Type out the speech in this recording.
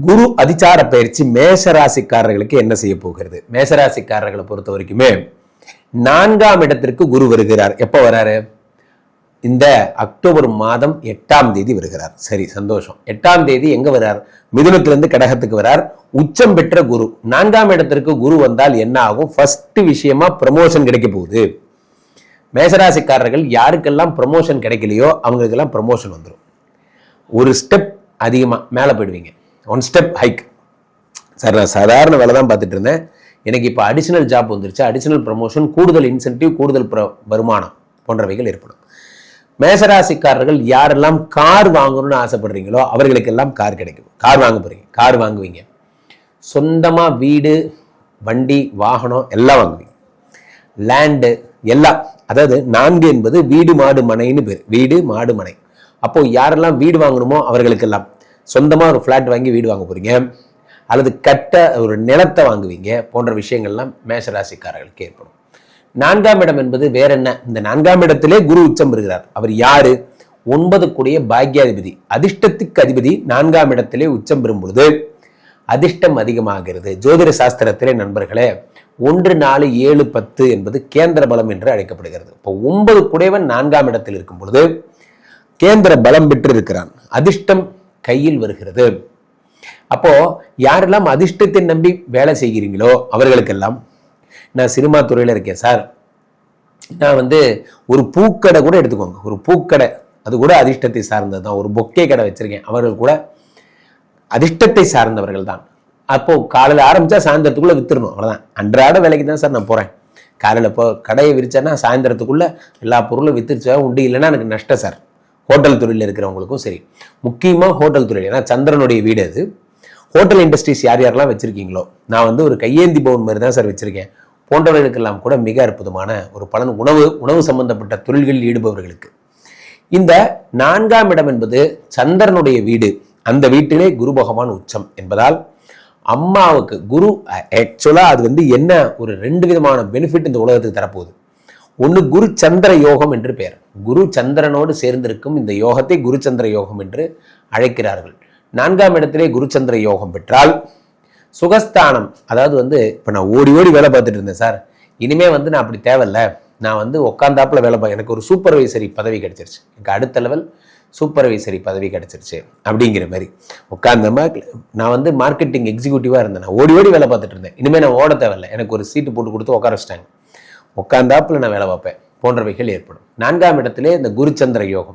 குரு அதிச்சார பயிற்சி மேஷராசிக்காரர்களுக்கு என்ன செய்ய போகிறது? மேஷராசிக்காரர்களை பொறுத்த வரைக்குமே 4ஆம் இடத்திற்கு குரு வருகிறார். எப்ப வராரு? இந்த அக்டோபர் மாதம் 8ஆம் தேதி வருகிறார். சரி, சந்தோஷம். 8ஆம் தேதி எங்க வரார்? மிதுனத்திலிருந்து கடகத்துக்கு வரார். உச்சம் பெற்ற குரு. 4ஆம் இடத்திற்கு குரு வந்தால் என்ன ஆகும்? ஃபர்ஸ்ட் விஷயமா ப்ரமோஷன் கிடைக்க போகுது. மேஷராசிக்காரர்கள் யாருக்கெல்லாம் ப்ரமோஷன் கிடைக்கலையோ அவங்களுக்கெல்லாம் ப்ரமோஷன் வந்துடும். ஒரு ஸ்டெப் அதிகமா மேல போயிடுவீங்க. 1 ஸ்டெப் ஹைக். சார், நான் சாதாரண வேலை தான் பார்த்துட்டு இருந்தேன், எனக்கு இப்போ அடிஷனல் ஜாப் வந்துருச்சு, அடிஷனல் ப்ரமோஷன், கூடுதல் இன்சென்டிவ், கூடுதல் வருமானம் போன்றவைகள் ஏற்படும். மேஷராசிக்காரர்கள் யாரெல்லாம் கார் வாங்கணும்னு ஆசைப்படுறீங்களோ அவர்களுக்கெல்லாம் கார் கிடைக்கும். கார் வாங்க போறீங்க, கார் வாங்குவீங்க. சொந்தமா வீடு, வண்டி, வாகனம் எல்லாம் வாங்குவீங்க. லேண்டு எல்லாம், அதாவது 4 என்பது வீடு மாடு மனைன்னு பேர். வீடு மாடு மனை. அப்போ யாரெல்லாம் வீடு வாங்கணுமோ அவர்களுக்கெல்லாம் சொந்தமா ஒரு பிளாட் வாங்கி வீடு வாங்க போறீங்க, அல்லது கட்ட ஒரு நிலத்தை வாங்குவீங்க போன்ற விஷயங்கள்லாம் மேஷராசிக்காரர்களுக்கு ஏற்படும். 4ஆம் இடம் என்பது வேற என்ன? இந்த 4ஆம் இடத்திலே குரு உச்சம் பெறுகிறார். அவர் யாரு? 9 கூடிய பாக்யாதிபதி, அதிர்ஷ்டத்துக்கு அதிபதி 4ஆம் இடத்திலே உச்சம் பெறும் பொழுது அதிர்ஷ்டம் அதிகமாகிறது. ஜோதிட சாஸ்திரத்திலே நண்பர்களே 1, 4, 7, 10 என்பது கேந்திர பலம் என்று அழைக்கப்படுகிறது. இப்போ 9 குடையவன் 4ஆம் இடத்தில் இருக்கும் பொழுது கேந்திர பலம் பெற்று இருக்கிறான். அதிர்ஷ்டம் கையில் வருகிறது. அப்போ யாரெல்லாம் அதிர்ஷ்டத்தை நம்பி வேலை செய்கிறீங்களோ அவர்களுக்கெல்லாம், நான் சினிமா துறையில இருக்கேன் சார், நான் ஒரு பூக்கடை கூட எடுத்துக்கோங்க, ஒரு பூக்கடை, அது கூட அதிர்ஷ்டத்தை சார்ந்தது தான். ஒரு பொக்கே கடை வச்சிருக்கேன், அவர்கள் கூட அதிர்ஷ்டத்தை சார்ந்தவர்கள் தான். அப்போ காலையில் ஆரம்பிச்சா சாயந்தரத்துக்குள்ள வித்துடணும், அவ்வளவுதான். அன்றாட வேலைக்கு தான் சார் நான் போறேன். காலையில் இப்போ கடையை விரிச்சேன்னா சாயந்தரத்துக்குள்ள எல்லா பொருளும் வித்துருச்சா உண்டு, இல்லைன்னா எனக்கு நஷ்டம் சார். ஹோட்டல் துறையில் இருக்கிறவங்களுக்கும் சரி, முக்கியமாக ஹோட்டல் துறையில், ஏன்னா சந்திரனுடைய வீடு அது. ஹோட்டல் இண்டஸ்ட்ரீஸ் யார் யாரெல்லாம் வச்சிருக்கீங்களோ, நான் ஒரு கையேந்தி பவுன் மாதிரி தான் சார் வச்சிருக்கேன் போன்றவர்களுக்கெல்லாம் கூட மிக அற்புதமான ஒரு பலன். உணவு சம்பந்தப்பட்ட தொழில்களில் ஈடுபவர்களுக்கு இந்த 4ஆம் இடம் என்பது சந்திரனுடைய வீடு. அந்த வீட்டிலே குரு பகவான் உச்சம் என்பதால் அம்மாவுக்கு குரு ஆக்சுவலா அது என்ன ஒரு 2 விதமான பெனிஃபிட் இந்த உலகத்துக்கு தரப்போகுது. ஒன்று குரு சந்திர யோகம் என்று பெயர். குரு சந்திரனோடு சேர்ந்திருக்கும் இந்த யோகத்தை குரு சந்திர யோகம் என்று அழைக்கிறார்கள். 4ஆம் இடத்திலே குரு சந்திர யோகம் பெற்றால் சுகஸ்தானம், அதாவது இப்போ நான் ஓடி ஓடி வேலை பார்த்துட்டு இருந்தேன் சார், இனிமே நான் அப்படி தேவையில்லை, நான் உட்காந்தாப்புல வேலை எனக்கு ஒரு சூப்பர்வைசரி பதவி கிடைச்சிருச்சு, எனக்கு அடுத்த லெவல் சூப்பர்வைசரி பதவி கிடைச்சிருச்சு அப்படிங்கிற மாதிரி உட்காந்தமா. நான் மார்க்கெட்டிங் எக்ஸிக்யூட்டிவாக இருந்தேன், நான் ஓடி ஓடி வேலை பார்த்துட்டு இருந்தேன், இனிமேல் நான் ஓட தேவையில்லை, எனக்கு ஒரு சீட்டு போட்டு கொடுத்து உட்கார வச்சிட்டாங்க, உட்காந்தாப்புல நான் வேலை பார்ப்பேன் போன்றவைகள் ஏற்படும். 4ஆம் இடத்திலே இந்த குரு சந்திர யோகம்